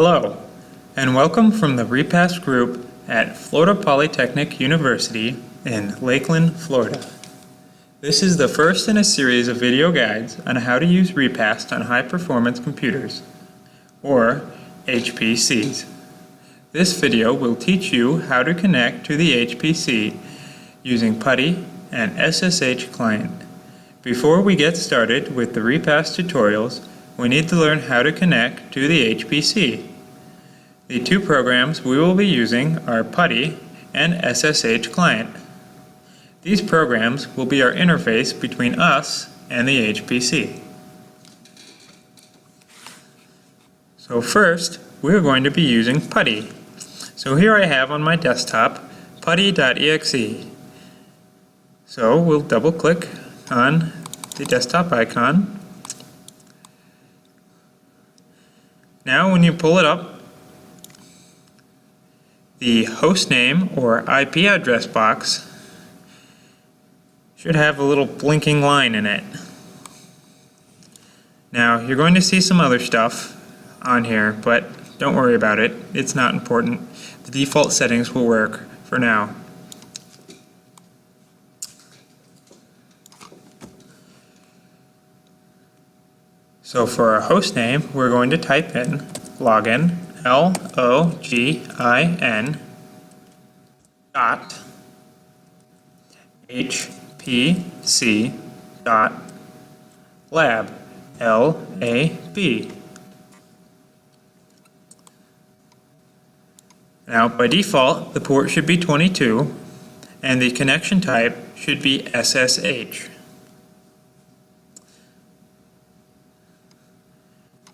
Hello, and welcome from the Repast group at Florida Polytechnic University in Lakeland, Florida. This is the first in a series of video guides on how to use Repast on high-performance computers, or HPCs. This video will teach you how to connect to the HPC using Putty and SSH client. Before we get started with the Repast tutorials, we need to learn how to connect to the HPC. The two programs we will be using are Putty and SSH client. These programs will be our interface between us and the HPC. So first, we're going to be using Putty. So here I have on my desktop putty.exe. So we'll double click on the desktop icon. Now when you pull it up, the host name or IP address box should have a little blinking line in it. Now you're going to see some other stuff on here, but don't worry about it. It's not important. The default settings will work for now. So for our host name, we're going to type in login, LOGIN, dot HPC dot lab, LAB. Now by default, the port should be 22 and the connection type should be SSH.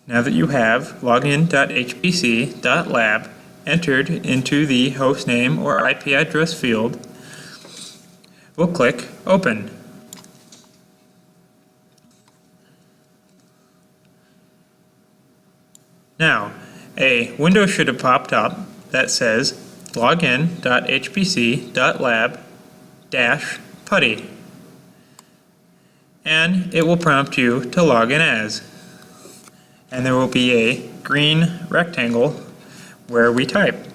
Now that you have login.hpc.lab entered into the host name or IP address field, we'll click Open. Now, a window should have popped up that says login.hpc.lab-putty, and it will prompt you to log in as. And there will be a green rectangle where we type.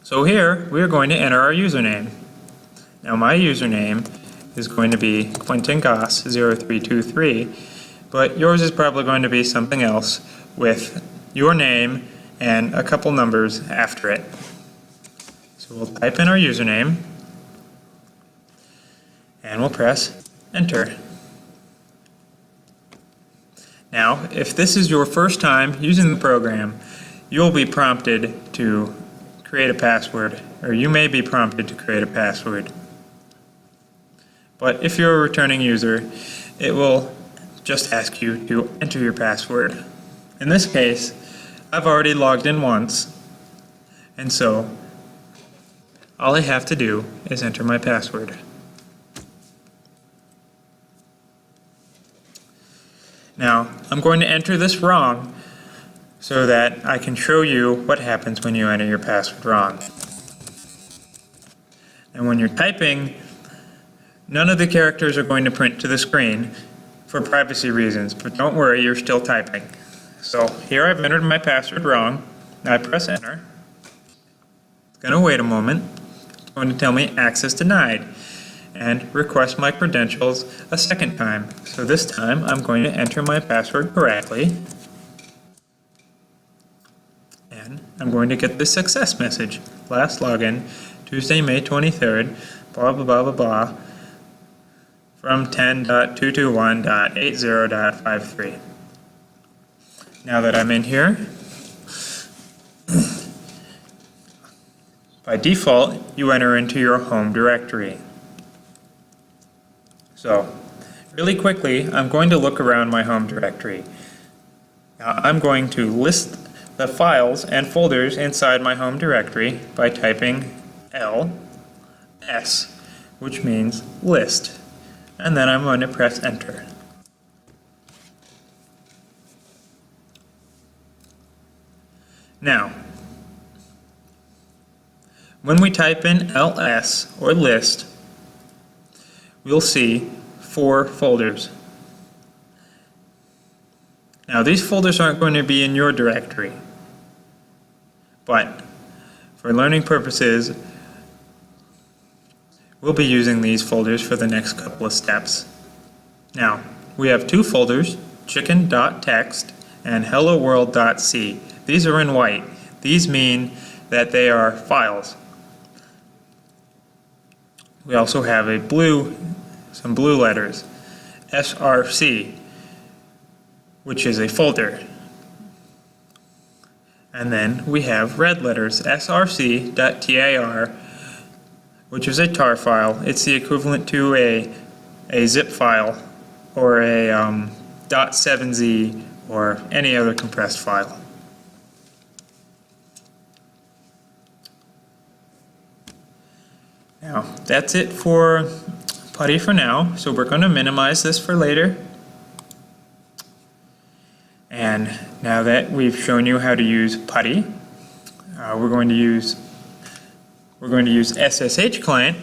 So here we are going to enter our username. Now my username is going to be QuentinGoss0323, but yours is probably going to be something else with your name and a couple numbers after it. So we'll type in our username and we'll press enter. Now, if this is your first time using the program, you'll be prompted to create a password, or you may be prompted to create a password. But if you're a returning user, it will just ask you to enter your password. In this case, I've already logged in once, and so all I have to do is enter my password. Now, I'm going to enter this wrong so that I can show you what happens when you enter your password wrong. And when you're typing, none of the characters are going to print to the screen for privacy reasons, but don't worry, you're still typing. So here I've entered my password wrong. Now I press enter. It's going to wait a moment. It's going to tell me access denied and request my credentials a second time. So this time I'm going to enter my password correctly, and I'm going to get the success message. Last login, Tuesday, May 23rd, blah blah blah blah blah, from 10.221.80.53. Now that I'm in here, by default you enter into your home directory. So, really quickly, I'm going to look around my home directory. Now, I'm going to list the files and folders inside my home directory by typing ls, which means list, and then I'm going to press enter. Now, when we type in ls or list, we'll see 4 folders. Now these folders aren't going to be in your directory, but for learning purposes, we'll be using these folders for the next couple of steps. Now, we have two folders, chicken.txt and helloworld.c. These are in white. These mean that they are files. We also have some blue letters, src, which is a folder. And then we have red letters, src.tar, which is a tar file. It's the equivalent to a zip file or a .7z or any other compressed file. Now, that's it for Putty for now, so we're going to minimize this for later. And now that we've shown you how to use Putty, we're going to use SSH client,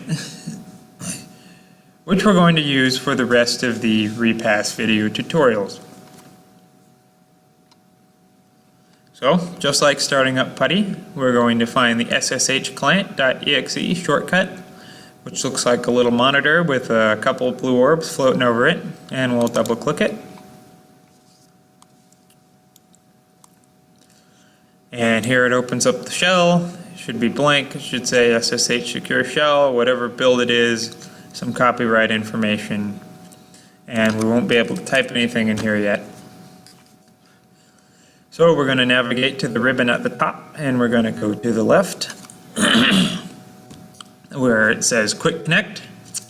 which we're going to use for the rest of the Repast video tutorials. So, just like starting up Putty, we're going to find the SSH client.exe shortcut, which looks like a little monitor with a couple of blue orbs floating over it, and we'll double click it. And here it opens up the shell. It should be blank. It should say SSH secure shell, whatever build it is, some copyright information, and we won't be able to type anything in here yet. So we're going to navigate to the ribbon at the top, and we're going to go to the left where it says Quick Connect,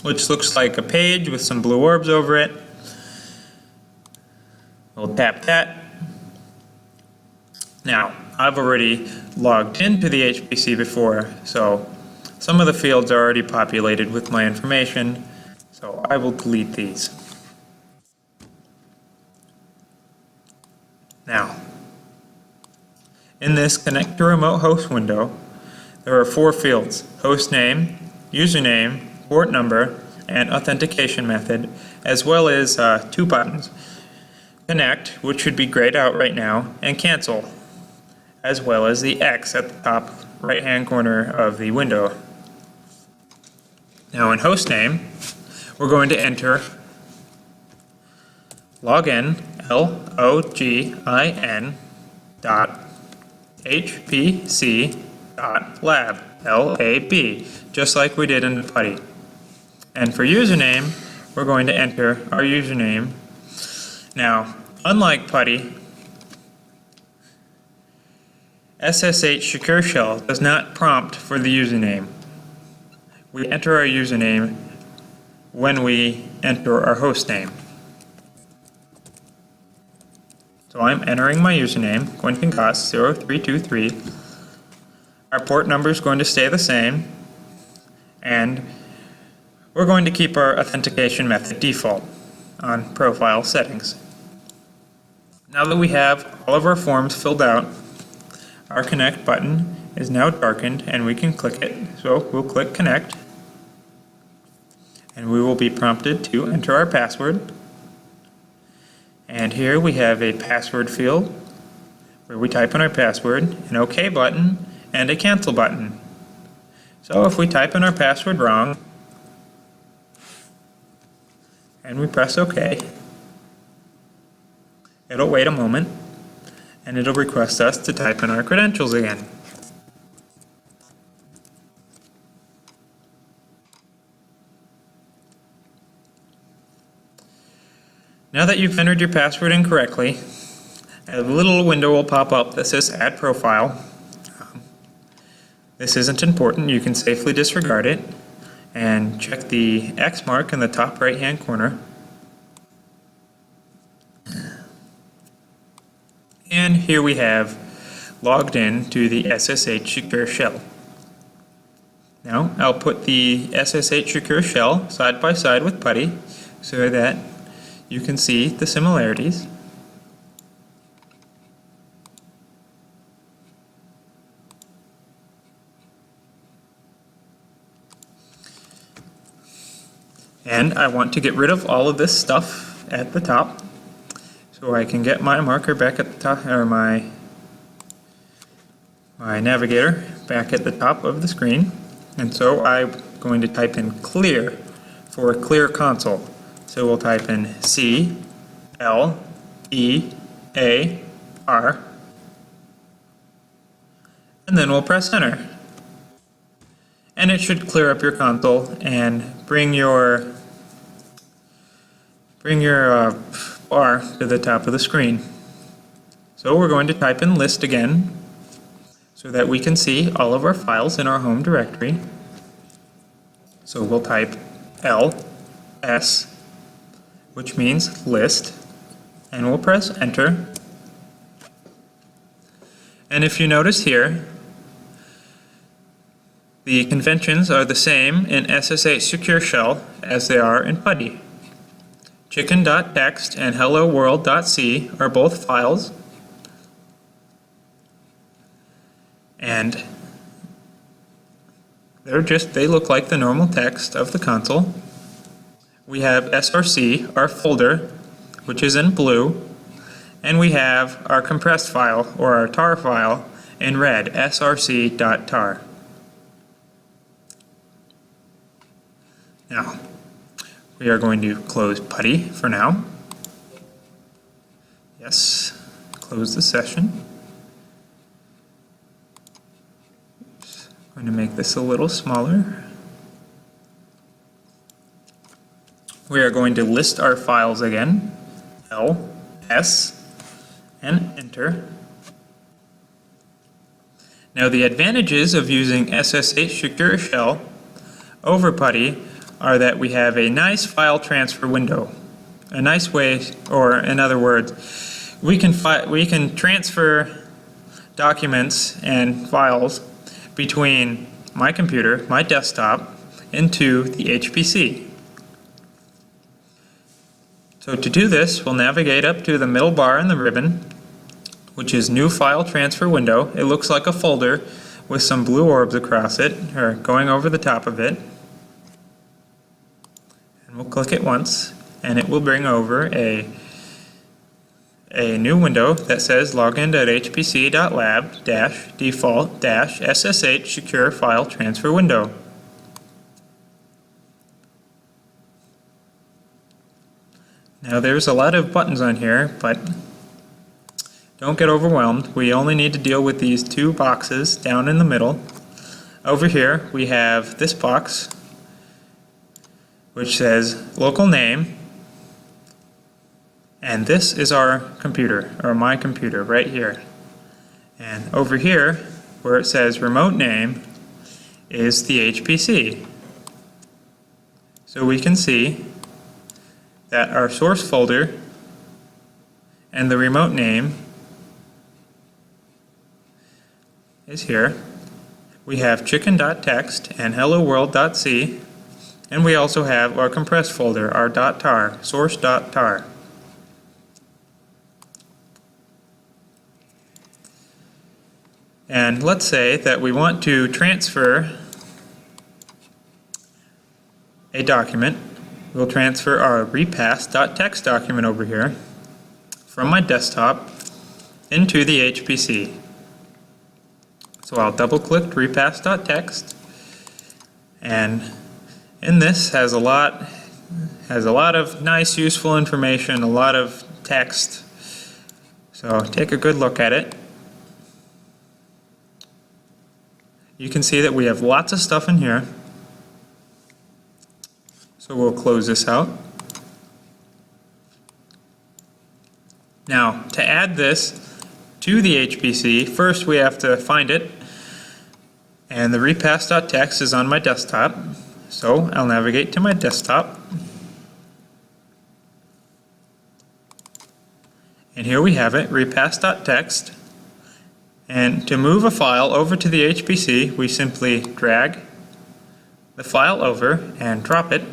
which looks like a page with some blue orbs over it. We'll tap that. Now, I've already logged into the HPC before, so some of the fields are already populated with my information, so I will delete these. Now, in this Connect to Remote Host window, there are 4 fields: host name, username, port number, and authentication method, as well as 2 buttons: Connect, which should be grayed out right now, and Cancel, as well as the X at the top right-hand corner of the window. Now in host name, we're going to enter login, login dot hpc dot lab, lab, just like we did in the Putty. And for username, we're going to enter our username. Now, unlike Putty, SSH Secure Shell does not prompt for the username. We enter our username when we enter our host name. So I'm entering my username, Quentin Goss 0323. Our port number is going to stay the same, and we're going to keep our authentication method default on profile settings. Now that we have all of our forms filled out, our Connect button is now darkened and we can click it. So we'll click Connect, and we will be prompted to enter our password. And here we have a password field where we type in our password, an OK button, and a cancel button. So if we type in our password wrong and we press OK, it'll wait a moment and it'll request us to type in our credentials again. Now that you've entered your password incorrectly, a little window will pop up that says Add Profile. This isn't important. You can safely disregard it and check the X mark in the top right-hand corner. And here we have logged in to the SSH Secure Shell. Now I'll put the SSH Secure Shell side by side with Putty so that you can see the similarities. And I want to get rid of all of this stuff at the top. so I can get my marker back at the top, or my navigator back at the top of the screen. And so I'm going to type in clear for clear console. So we'll type in CLEAR, and then we'll press enter. And it should clear up your console and bring your bar to the top of the screen. So we're going to type in list again so that we can see all of our files in our home directory. So we'll type LS, which means list, and we'll press enter. And if you notice here, the conventions are the same in SSH Secure Shell as they are in Putty. Chicken.txt and helloworld.c are both files, and they look like the normal text of the console. We have src, our folder, which is in blue, and we have our compressed file, or our tar file, in red, src.tar. Now, we are going to close Putty for now. Yes, close the session. I'm going to make this a little smaller. We are going to list our files again, LS, and enter. Now the advantages of using SSH Secure Shell over Putty are that we have a nice file transfer window. A nice way, or in other words, we can transfer documents and files between my computer, my desktop, into the HPC. So to do this, we'll navigate up to the middle bar in the ribbon, which is New File Transfer Window. It looks like a folder with some blue orbs across it, or going over the top of it. And we'll click it once, and it will bring over a new window that says login.hpc.lab-default-ssh secure file transfer window. Now there's a lot of buttons on here, but don't get overwhelmed. We only need to deal with these two boxes down in the middle. Over here we have this box which says local name, and this is our computer, or my computer, right here. And over here, where it says remote name, is the HPC. So we can see that our source folder and the remote name is here. We have chicken.txt and helloworld.c, and we also have our compressed folder, our .tar, source.tar. And let's say that we want to transfer a document. We'll transfer our repast.txt document over here from my desktop into the HPC. So I'll double click repast.txt, and in this has a lot of nice useful information, a lot of text. So take a good look at it. You can see that we have lots of stuff in here. So we'll close this out. Now, to add this to the HPC, first we have to find it. And the repast.txt is on my desktop. So I'll navigate to my desktop. And here we have it, repast.txt. And to move a file over to the HPC, we simply drag the file over and drop it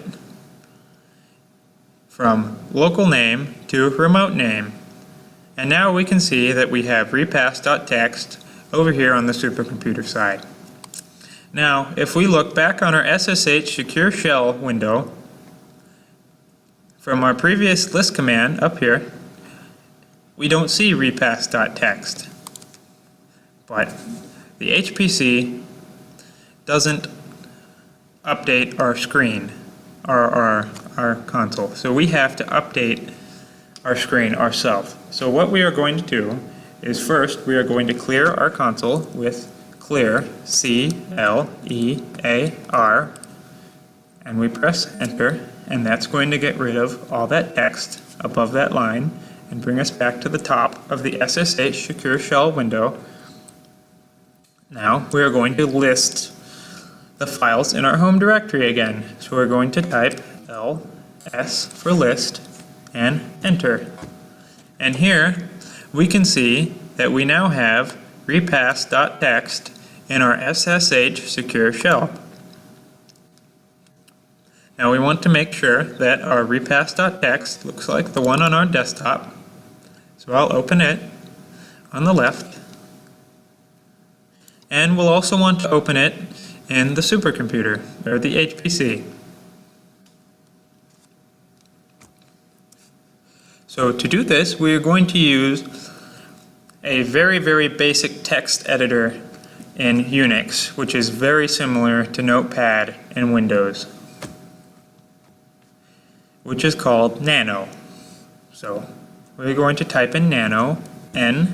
from local name to remote name. And now we can see that we have repast.txt over here on the supercomputer side. Now, if we look back on our SSH Secure Shell window, from our previous list command up here, we don't see repast.txt. But the HPC doesn't update our screen, our console. So we have to update our screen ourselves. So what we are going to do is first we are going to clear our console with clear, C-L-E-A-R, and we press enter, and that's going to get rid of all that text above that line and bring us back to the top of the SSH Secure Shell window. Now we are going to list the files in our home directory again. So we're going to type ls for list and enter. And here we can see that we now have repast.txt in our SSH Secure Shell. Now we want to make sure that our repast.txt looks like the one on our desktop. So I'll open it on the left. And we'll also want to open it in the supercomputer, or the HPC. So to do this, we are going to use a very, very basic text editor in Unix, which is very similar to Notepad in Windows, which is called Nano. So we're going to type in Nano, N-A-N-O,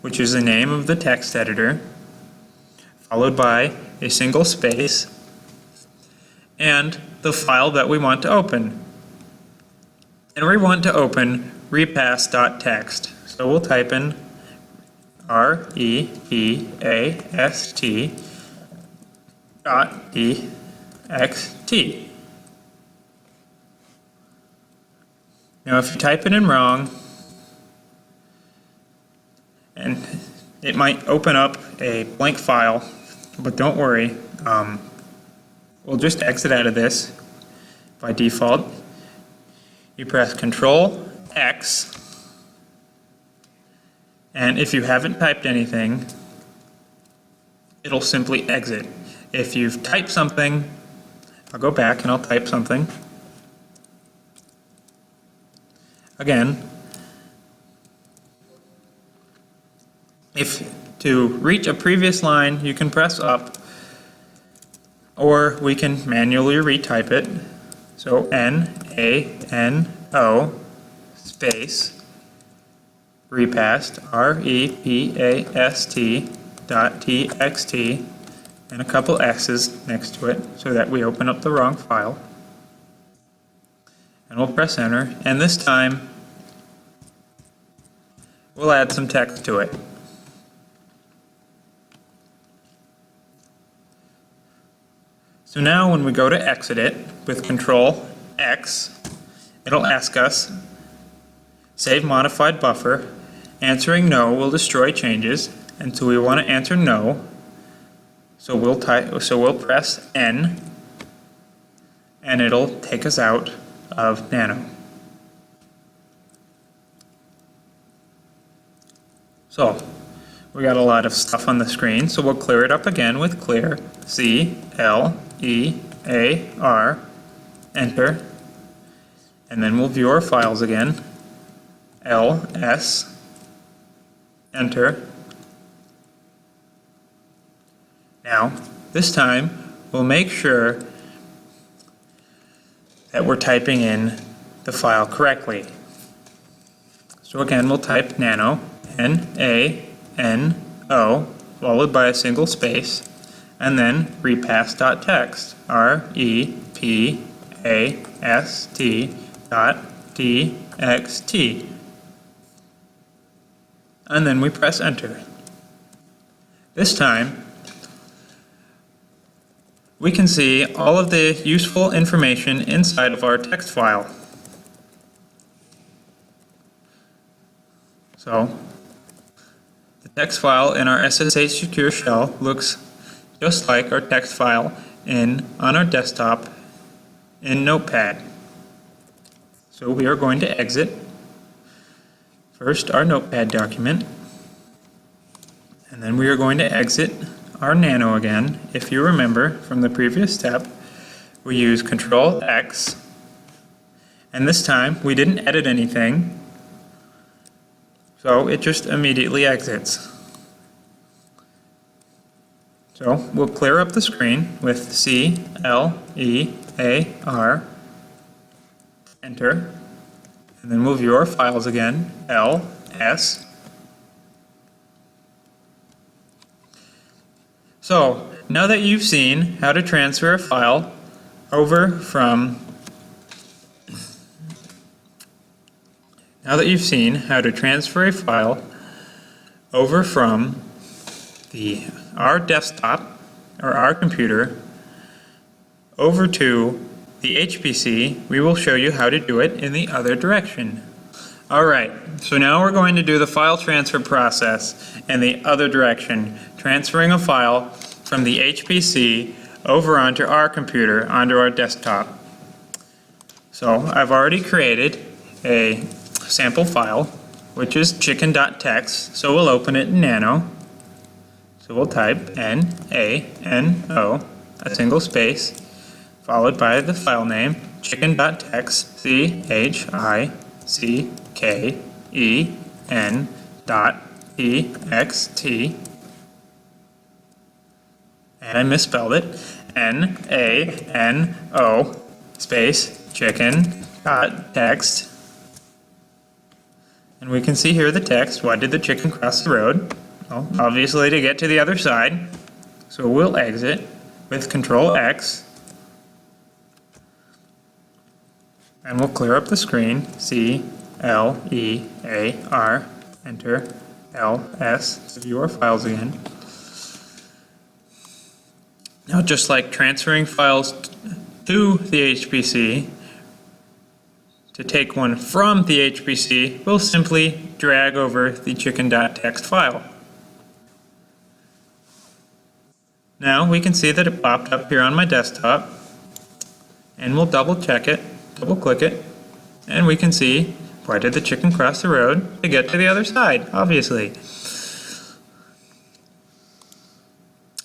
which is the name of the text editor, followed by a single space, and the file that we want to open. And we want to open repast.txt. So we'll type in repast.txt. Now if you type it in wrong, and it might open up a blank file, but don't worry, we'll just exit out of this by default. You press Control X, and if you haven't typed anything, it'll simply exit. If you've typed something, I'll go back and I'll type something. Again, if to reach a previous line, you can press up, or we can manually retype it. So N-A-N-O space repast, R-E-P-A-S-T .txt, and a couple X's next to it so that we open up the wrong file. And we'll press enter, and this time we'll add some text to it. So now when we go to exit it with Control X, it'll ask us, save modified buffer. Answering no will destroy changes, and so we want to answer no. So we'll press N, and it'll take us out of Nano. So we got a lot of stuff on the screen, so we'll clear it up again with clear, C-L-E-A-R, enter, and then we'll view our files again, L-S, enter. Now, this time, we'll make sure that we're typing in the file correctly. So again, we'll type nano, N-A-N-O, followed by a single space, and then repast.txt, R-E-P-A-S-T.txt. And then we press enter. This time, we can see all of the useful information inside of our text file. So, the text file in our SSH Secure Shell looks just like our text file on our desktop in Notepad. So we are going to exit first our Notepad document, and then we are going to exit our Nano again. If you remember from the previous step, we use Control X, And this time we didn't edit anything, so it just immediately exits. So we'll clear up the screen with CLEAR, enter, and then we'll view our files again, LS. So now that you've seen how to transfer a file over from our desktop or our computer over to the HPC, we will show you how to do it in the other direction. Alright, so now we're going to do the file transfer process in the other direction, transferring a file from the HPC over onto our computer, onto our desktop. So I've already created a sample file, which is chicken.txt, so we'll open it in Nano. So we'll type N-A-N-O, a single space, followed by the file name, chicken.txt, chicken.ext, and I misspelled it, N-A-N-O, space, chicken.txt. And we can see here the text, why did the chicken cross the road? Well, obviously to get to the other side. So we'll exit with Control X. And we'll clear up the screen, CLEAR, enter, LS, to view our files again. Now just like transferring files to the HPC, to take one from the HPC, we'll simply drag over the chicken.txt file. Now we can see that it popped up here on my desktop, and we'll double check it, double click it, and we can see why did the chicken cross the road to get to the other side, obviously.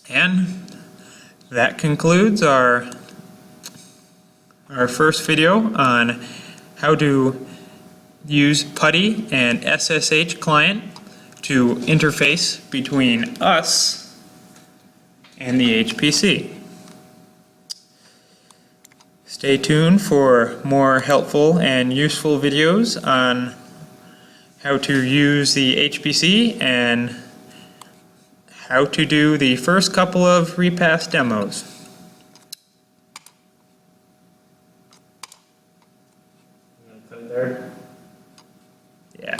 And that concludes our first video on how to use Putty and SSH client to interface between us and the HPC. Stay tuned for more helpful and useful videos on how to use the HPC and how to do the first couple of Repast demos. Put it there. Yeah.